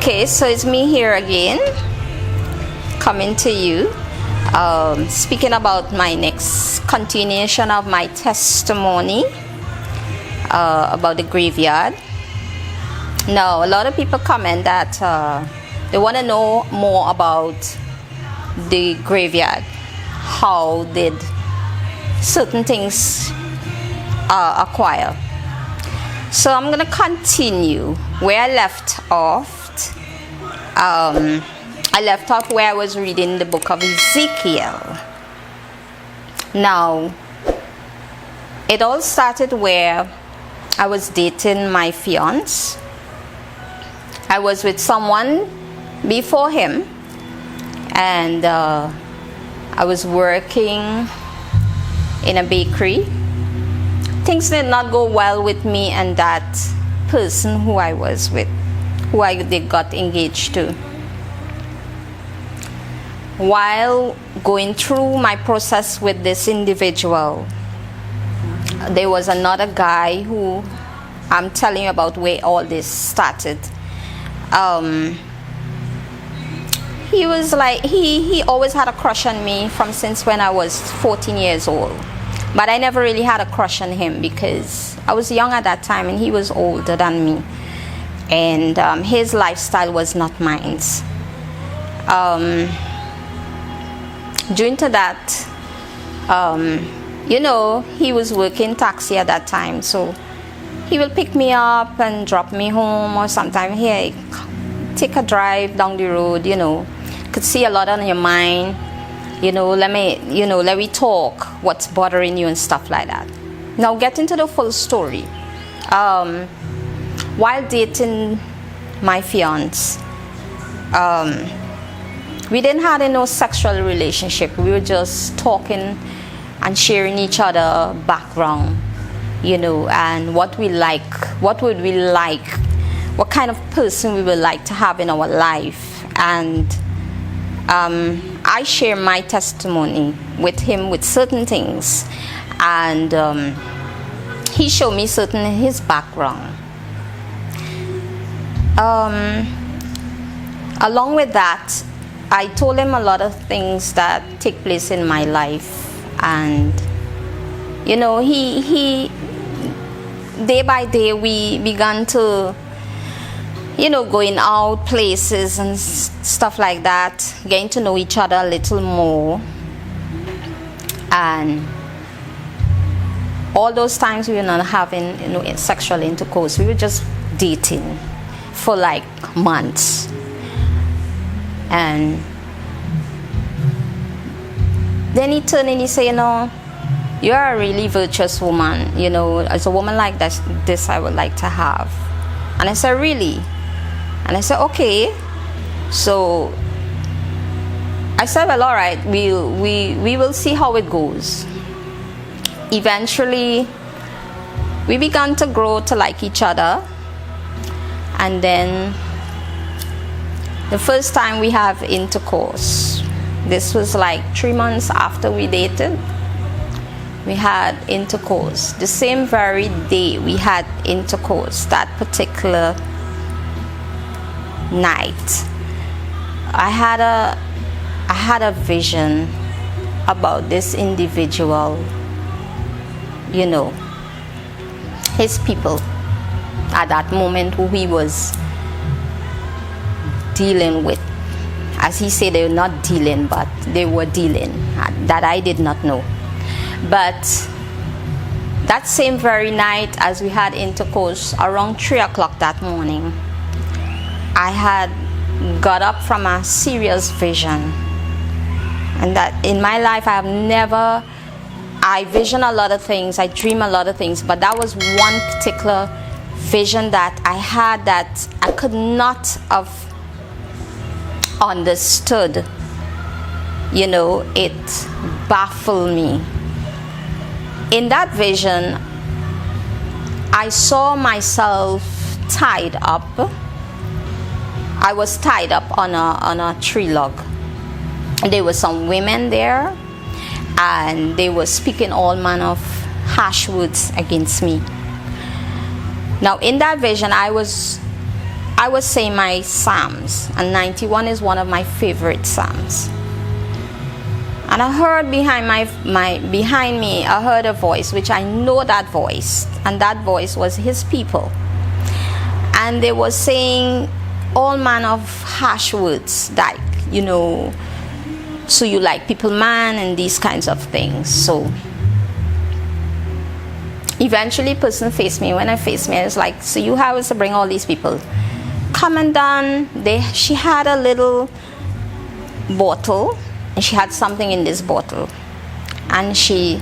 Okay, so it's me here again, coming to you, speaking about my next continuation of my testimony about the graveyard. Now, a lot of people comment that they want to know more about the graveyard. How did certain things acquire? So I'm going to continue where I left off. I left off where I was reading the book of Ezekiel. Now, it all started where I was dating my fiance. I was with someone before him, and I was working in a bakery. Things did not go well with me and that person who I was with, who they got engaged to. While going through my process with this individual, there was another guy who I'm telling you about where all this started. He was like, he always had a crush on me from since when I was 14 years old. But I never really had a crush on him because I was young at that time and he was older than me. And his lifestyle was not mine. Due to that, he was working taxi at that time. So he will pick me up and drop me home, or sometimes, hey, take a drive down the road, could see a lot on your mind. Let me talk, what's bothering you and stuff like that. Now, getting to the full story. While dating my fiance, we didn't have no sexual relationship. We were just talking and sharing each other background, and what we like, what would we like, what kind of person we would like to have in our life. And I share my testimony with him with certain things, and he showed me certain his background. Along with that, I told him a lot of things that take place in my life, and he day by day we began to going out places and stuff like that, getting to know each other a little more. And all those times we were not having sexual intercourse. We were just dating for like months. And then he turned and he said, you're a really virtuous woman. As a woman like this I would like to have. And I said, really? And I said, okay. So I said, well, all right, we will see how it goes. Eventually, we began to grow to like each other. And then the first time we have intercourse, this was like 3 months after we dated, we had intercourse. The same very day we had intercourse, that particular night, I had a vision about this individual, his people at that moment who he was dealing with. As he said, they were not dealing, but they were dealing. That I did not know. But that same very night, as we had intercourse, around 3 o'clock that morning, I had got up from a serious vision. And that in my life I vision a lot of things, I dream a lot of things, but that was one particular vision that I had that I could not have understood. It baffled me. In that vision, I saw myself tied up. I was tied up on a tree log. There were some women there, and they were speaking all manner of harsh words against me. Now, in that vision, I was I was saying my Psalms, and 91 is one of my favorite Psalms. And I heard behind me, I heard a voice, which I know that voice, and that voice was his people. And they were saying all manner of harsh words, like, so you like people, man, and these kinds of things. So eventually person faced me. When I faced me, I was like, so you have us to bring all these people. Come and done. She had a little bottle, and she had something in this bottle, and she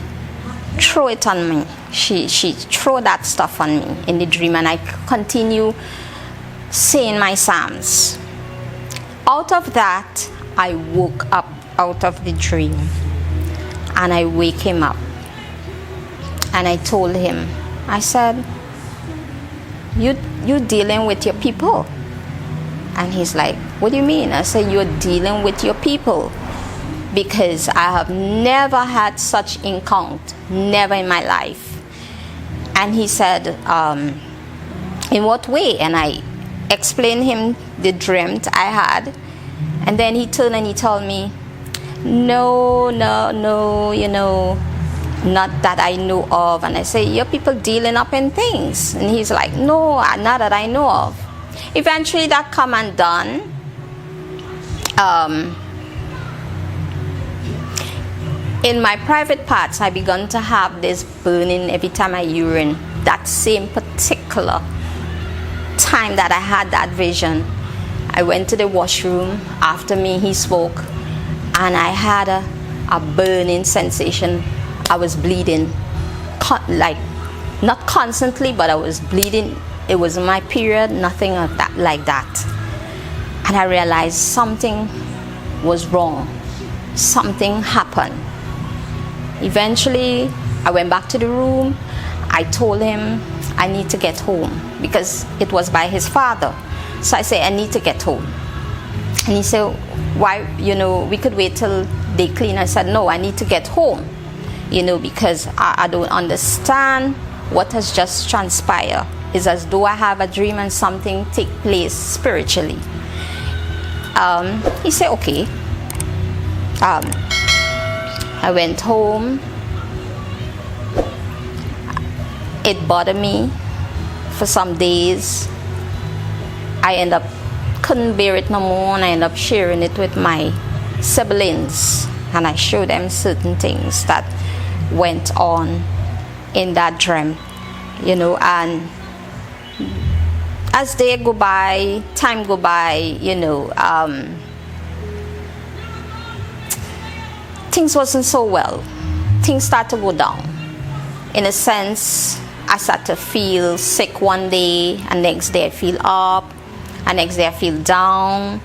threw it on me. She threw that stuff on me in the dream, and I continue saying my Psalms. Out of that, I woke up out of the dream, and I wake him up, and I told him, I said, you dealing with your people? And he's like, what do you mean? I said, you're dealing with your people, because I have never had such encounter, never in my life. And he said, in what way? And I explained him the dream I had, and then he turned and he told me, no, not that I know of. And I say, your people dealing up in things. And he's like, no, not that I know of. Eventually that come and done. In my private parts, I began to have this burning every time I urine. That same particular time that I had that vision, I went to the washroom. After me, he spoke, and I had a burning sensation. I was bleeding, like not constantly, but I was bleeding. It was my period, nothing of that like that. And I realized something was wrong. Something happened. Eventually, I went back to the room. I told him I need to get home, because it was by his father. So I said, I need to get home. And he said, why, we could wait till they clean. I said, no, I need to get home, because I don't understand what has just transpired. It's as though I have a dream and something take place spiritually. He said, okay. I went home. It bothered me for some days. I couldn't bear it no more, and I ended up sharing it with my siblings, and I showed them certain things that went on in that dream, and as day go by, time go by, things wasn't so well. Things start to go down. In a sense, I start to feel sick one day, and next day I feel up, and next day I feel down.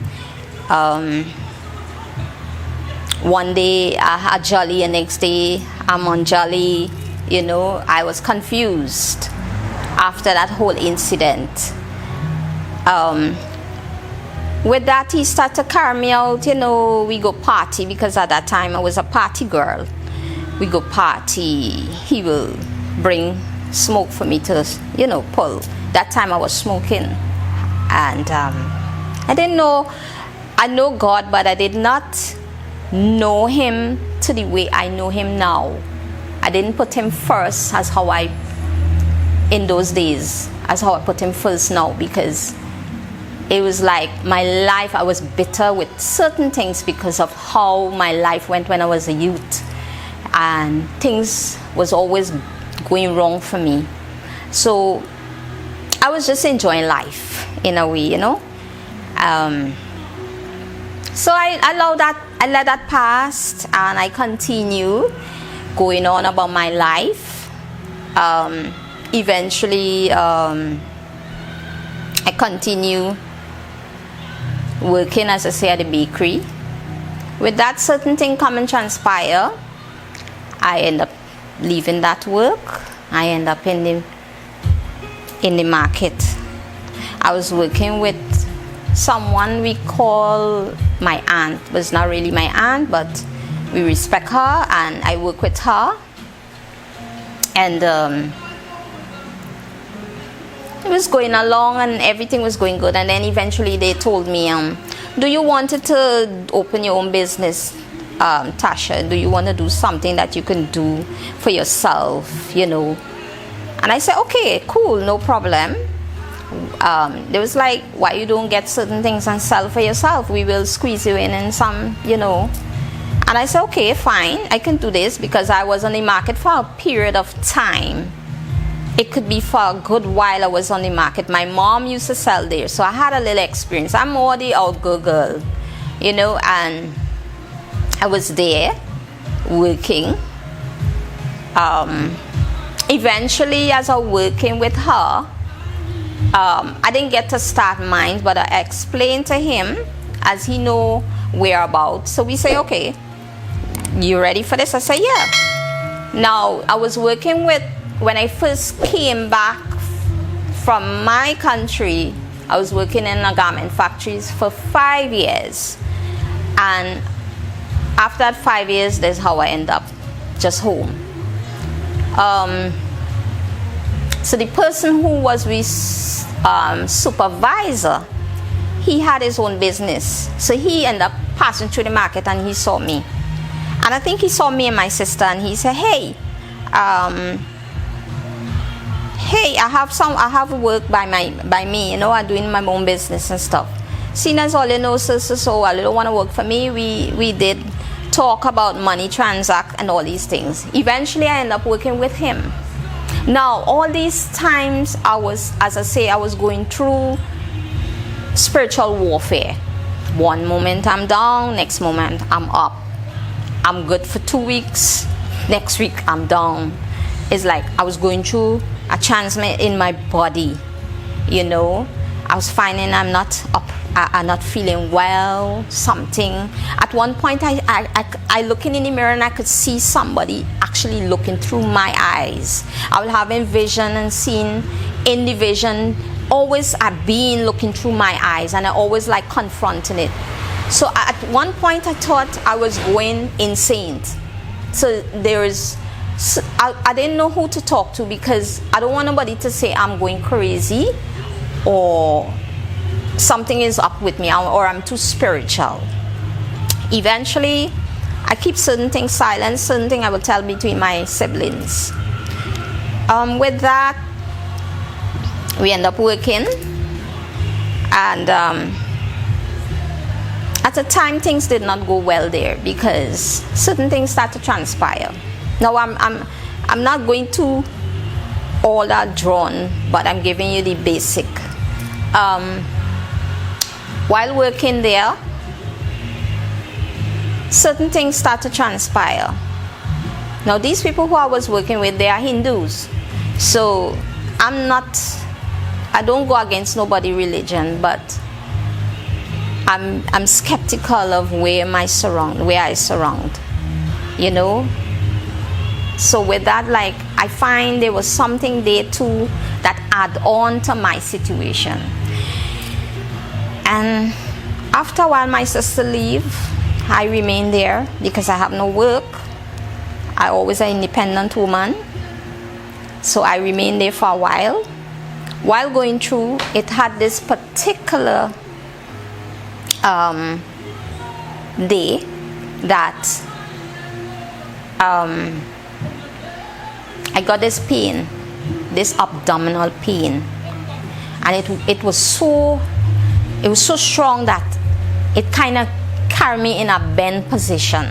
One day I had jolly, and next day I'm on jolly. I was confused after that whole incident. With that, he started to carry me out. We go party, because at that time I was a party girl. We go party. He will bring smoke for me to, pull. That time I was smoking, and I didn't know. I know God, but I did not know him to the way I know him now. I didn't put him first as how I, in those days, as how I put him first now, because it was like my life, I was bitter with certain things because of how my life went when I was a youth, and things was always going wrong for me. So I was just enjoying life in a way, so I let that pass, and I continue going on about my life. Eventually I continue working, as I say, at the bakery. With that, certain thing come and transpire. I end up leaving that work. I end up in the market. I was working with someone we call my aunt. It was not really my aunt, but we respect her, and I work with her. And it was going along and everything was going good. And then eventually they told me, do you want to open your own business, Tasha? Do you want to do something that you can do for yourself, you know? And I said, okay, cool, no problem. They was like, why you don't get certain things and sell for yourself? We will squeeze you in some, you know. And I said, okay, fine, I can do this, because I was on the market for a period of time. It could be for a good while I was on the market. My mom used to sell there, so I had a little experience. I'm more the outgo girl, you know, and I was there working. Eventually, as I was working with her, I didn't get to start mine, but I explained to him, as he know whereabouts. So we say, okay, you ready for this? I said, yeah. Now, I was working with, when I first came back from my country, I was working in a garment factories for 5 years. And after that 5 years, that's how I end up just home. So the person who was with supervisor, he had his own business. So he ended up passing through the market and he saw me. And I think he saw me and my sister, and he said, hey, hey, I have work by me, you know, I'm doing my own business and stuff. Seeing as all you know, so I don't want to work for me, we did talk about money, transact, and all these things. Eventually, I ended up working with him. Now, all these times, I was going through spiritual warfare. One moment I'm down, next moment I'm up. I'm good for 2 weeks, next week I'm down. It's like I was going through a transmit in my body, you know. I was finding I'm not feeling well, something. At one point, I looking in the mirror and I could see somebody actually looking through my eyes. I was having vision and seeing in the vision, always being looking through my eyes, and I always like confronting it. So at one point I thought I was going insane. So I didn't know who to talk to, because I don't want nobody to say I'm going crazy or something is up with me or I'm too spiritual. Eventually, I keep certain things silent, certain things I will tell between my siblings. With that, we end up working, and at the time things did not go well there, because certain things start to transpire. Now I'm not going to all that drawn, but I'm giving you the basic. While working there, certain things start to transpire. Now these people who I was working with, they are Hindus, so I don't go against nobody's religion, but I'm skeptical of where I surround, you know. So with that, like, I find there was something there too that add on to my situation. And after a while, my sister leave. I remain there because I have no work. I always an independent woman. So I remained there for a while. While going through, it had this particular day that I got this pain, this abdominal pain, and it was so strong that it kind of carried me in a bent position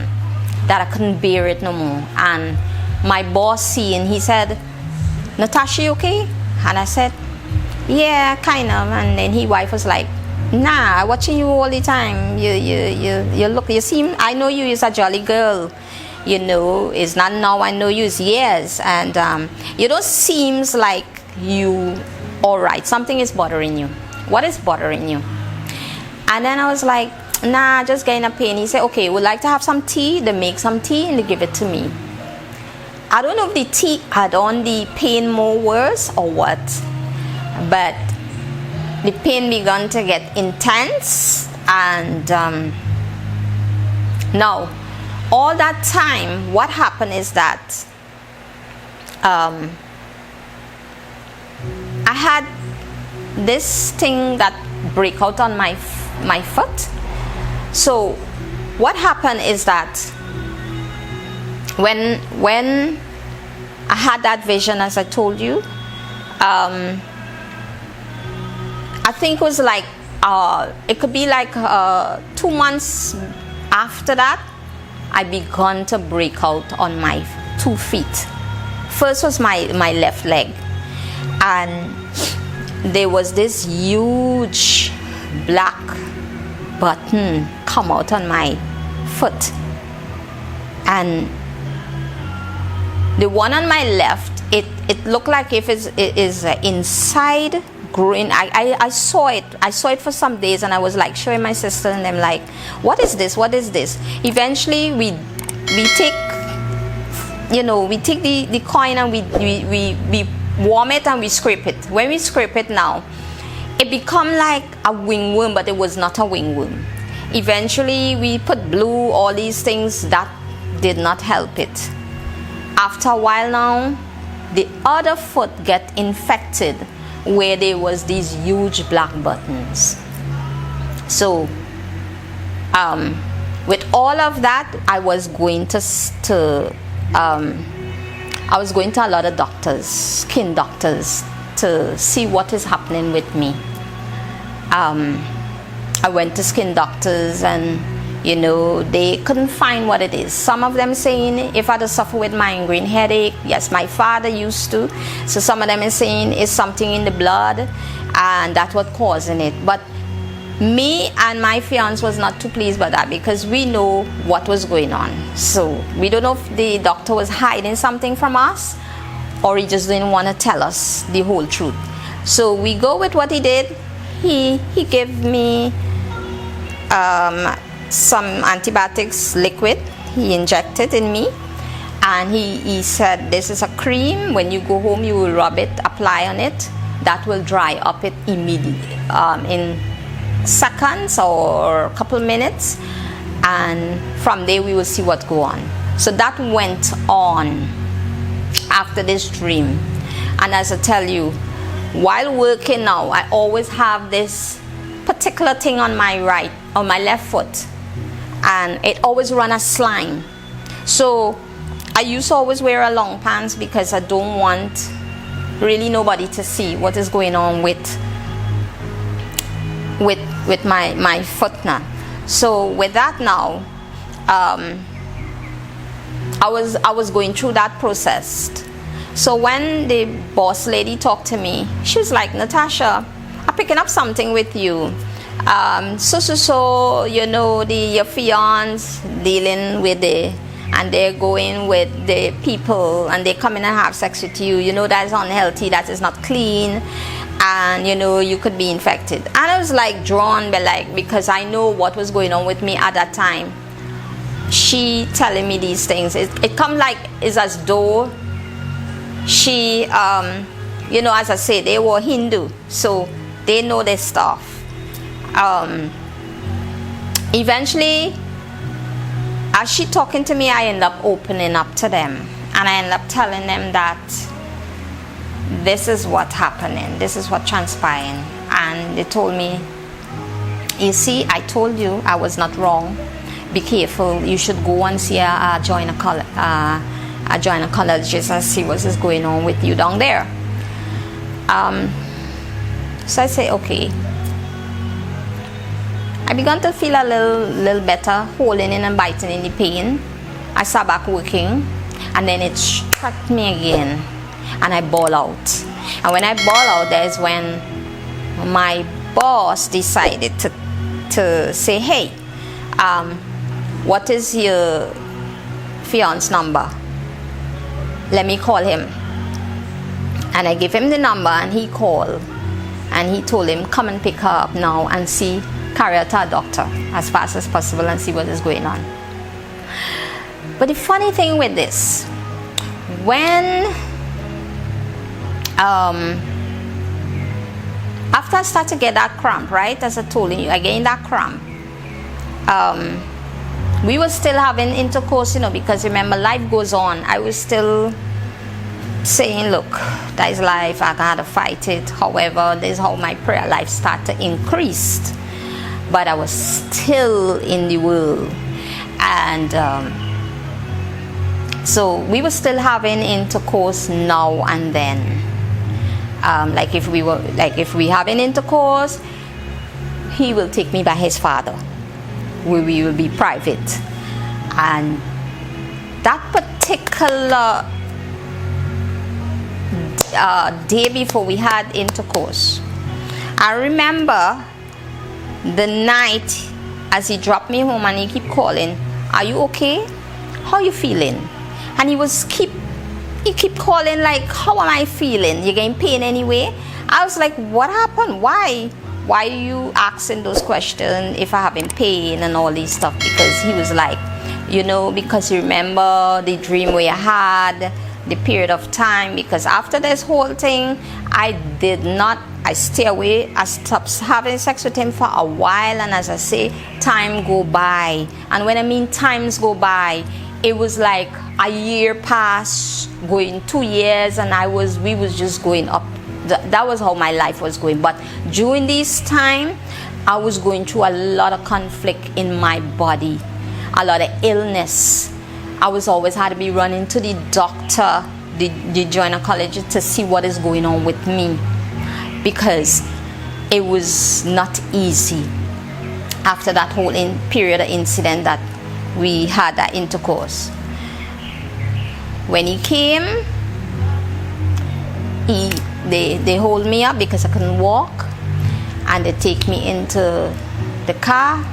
that I couldn't bear it no more. And my boss seeing, he said, "Natasha, you okay?" And I said, "Yeah, kind of." And then his wife was like, "Nah, watching you all the time. You seem, I know you is a jolly girl. You know, it's not now, I know you is years. And you don't seems like you all right. Something is bothering you. What is bothering you?" And then I was like, "Nah, just getting a pain." He said, "Okay, would like to have some tea?" They make some tea and they give it to me. I don't know if the tea add on the pain more worse or what, but the pain began to get intense. And now, all that time, what happened is that I had this thing that break out on my foot. So what happened is that when I had that vision, as I told you, I think it was like it could be like 2 months after that, I began to break out on my 2 feet. First was my left leg, and there was this huge black button come out on my foot, and the one on my left, it looked like if it is inside growing. I saw it for some days, and I was like showing my sister and them like, what is this, eventually we take the coin and we warm it and we scrape it. When we scrape it now, it become like a wingworm, but it was not a wingworm. Eventually we put blue, all these things, that did not help it. After a while now, the other foot get infected where there was these huge black buttons. So with all of that, I was going to a lot of doctors, skin doctors, to see what is happening with me. I went to skin doctors, and they couldn't find what it is. Some of them saying if I had suffer with migraine headache, yes, my father used to. So some of them is saying it's something in the blood, and that's what causing it. But me and my fiance was not too pleased by that, because we know what was going on. So we don't know if the doctor was hiding something from us, or he just didn't want to tell us the whole truth. So we go with what he did. He gave me some antibiotics liquid. He injected in me, and he said, this is a cream. When you go home, you will rub it, apply on it. That will dry up it immediately, in seconds or a couple minutes, and from there we will see what go on. So that went on after this dream. And as I tell you, while working now, I always have this particular thing on my left foot, and it always run a slime. So I used to always wear a long pants, because I don't want really nobody to see what is going on with my foot now. So with that now, I was going through that process. So when the boss lady talked to me, she was like, Natasha, I'm picking up something with you. Your fiance dealing with and they're going with the people, and they come in and have sex with you. That is unhealthy, that is not clean, and you could be infected. And I was like drawn by because I know what was going on with me at that time. She telling me these things, it come like it's as though she as I say, they were Hindu, so they know their stuff. Eventually, as she talking to me, I end up opening up to them, and I end up telling them that this is what's happening, this is what transpiring. And they told me, you see, I told you I was not wrong. Be careful, you should go and see a gynecologist and see what is going on with you down there. So I say, okay. I began to feel a little better, holding in and biting in the pain. I started back working, and then it struck me again, and I bawl out. And when I bawl out, there's when my boss decided to say, hey, what is your fiance's number? Let me call him. And I gave him the number, and he called, and he told him, come and pick her up now and carry her to a doctor as fast as possible and see what is going on. But the funny thing with this, when after I started to get that cramp, right, as I told you, I gained that cramp, we were still having intercourse, because remember, life goes on. I was still saying, look, that is life, I gotta fight it. However, this is how my prayer life started to increase. But I was still in the world. And so we were still having intercourse now and then. Like if we having intercourse, he will take me by his father. We will be private. And that particular day before we had intercourse, I remember the night as he dropped me home and he keep calling, are you okay? How you feeling? And he keep calling like, how am I feeling? You getting pain anyway? I was like, what happened? Why are you asking those questions if I having pain and all these stuff? Because he was like, because you remember the dream we had, the period of time. Because after this whole thing, I stay away. I stopped having sex with him for a while. And as I say, time go by. And when I mean times go by, it was like a year passed, going 2 years, and we was just going up. That was how my life was going. But during this time, I was going through a lot of conflict in my body, a lot of illness. I was always had to be running to the doctor, the gynecologist, to see what is going on with me, because it was not easy after that whole period of incident that we had that intercourse. When he came, they hold me up because I couldn't walk, and they take me into the car,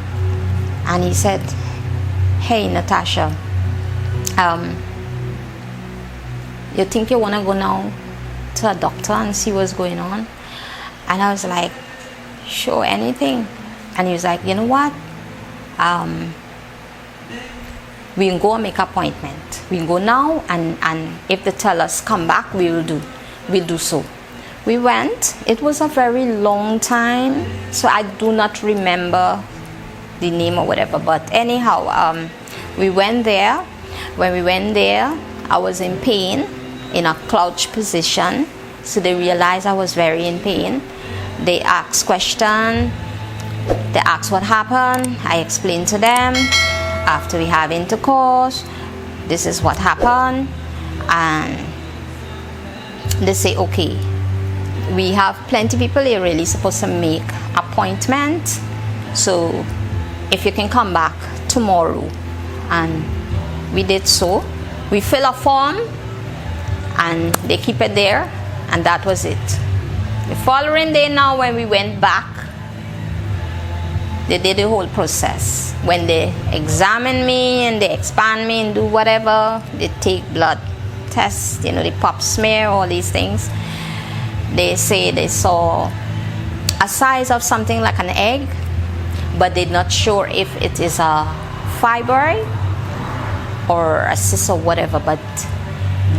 and he said, hey Natasha, you think you want to go now to a doctor and see what's going on? And I was like, sure, anything. And he was like, you know what, we can go and make an appointment. We can go now, and if they tell us come back, we'll do so. We went. It was a very long time, so I do not remember the name or whatever, but anyhow, we went there. When we went there, I was in pain, in a crouch position, so they realized I was very in pain. They asked questions. They asked what happened. I explained to them. After we have intercourse, this is what happened. And they say, okay, we have plenty of people here really supposed to make appointment, so if you can come back tomorrow. And we did so. We fill a form and they keep it there, and that was it. The following day now, when we went back, they did the whole process. When they examine me and they expand me and do whatever, they take blood tests, they pop smear, all these things. They say they saw a size of something like an egg, but they're not sure if it is a fibroid or a cyst or whatever. But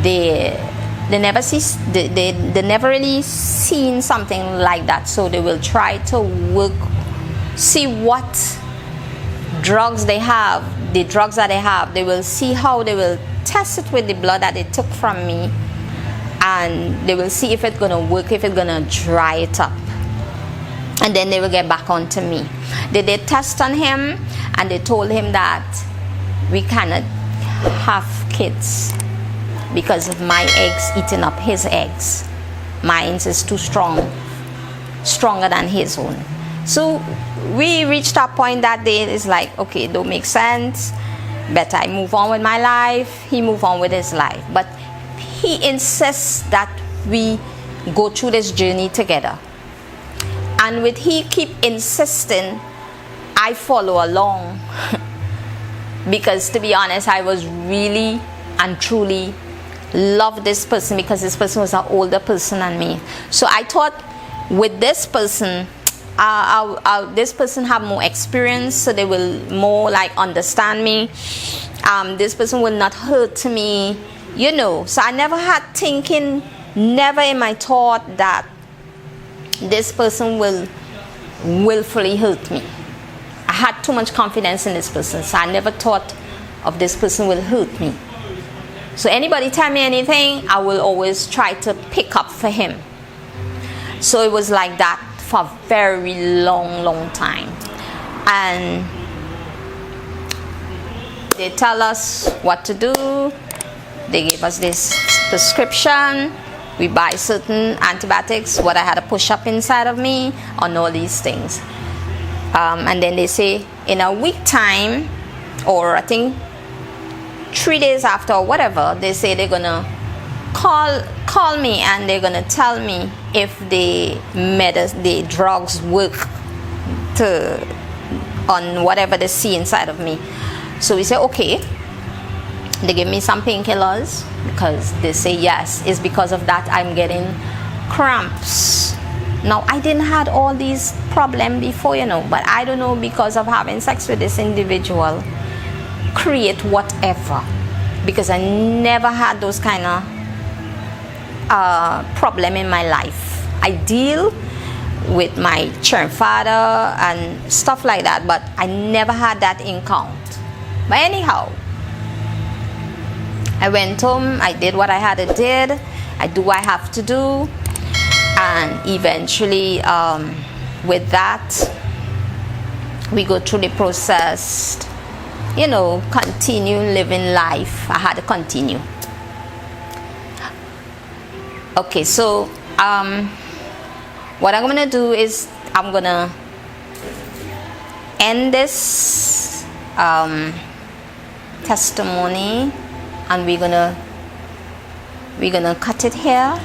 they never never really seen something like that. So they will try to see what drugs they have, the drugs that they have. They will see how they will test it with the blood that they took from me, and they will see if it's gonna work, if it's gonna dry it up, and then they will get back onto me. They did test on him, and they told him that we cannot have kids because of my eggs eating up his eggs. Mine is too stronger than his own. So we reached a point that day. It's like, okay, don't make sense. Better I move on with my life. He move on with his life. But he insists that we go through this journey together. And with he keep insisting, I follow along. Because to be honest, I was really and truly love this person, because this person was an older person than me. So I thought with this person, this person have more experience, so they will more like understand me. This person will not hurt me, So I never had thinking, never in my thought that this person will willfully hurt me. I had too much confidence in this person, so I never thought of this person will hurt me. So anybody tell me anything, I will always try to pick up for him. So it was like that for a very long time. And they tell us what to do. They gave us this prescription. We buy certain antibiotics, what I had to push up inside of me, on all these things. And then they say in a week time, or I think 3 days after or whatever, they say they're gonna call me and they're gonna tell me if the drugs work on whatever they see inside of me. So we say okay. They give me some painkillers because they say yes, it's because of that I'm getting cramps. Now I didn't had all these problems before, but I don't know, because of having sex with this individual, create whatever, because I never had those kind of problem in my life. I deal with my church father and stuff like that, but I never had that encounter. But anyhow, I went home, I did what I had to did, I do what I have to do, and eventually with that we go through the process, continue living life. I had to continue. Okay, so what I'm gonna do is I'm gonna end this testimony, and we're gonna cut it here,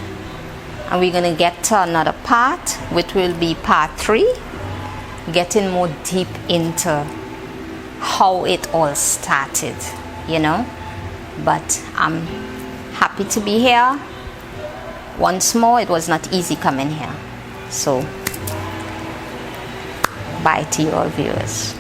and we're gonna get to another part, which will be part 3, getting more deep into how it all started, but I'm happy to be here once more. It was not easy coming here, so bye to you all viewers.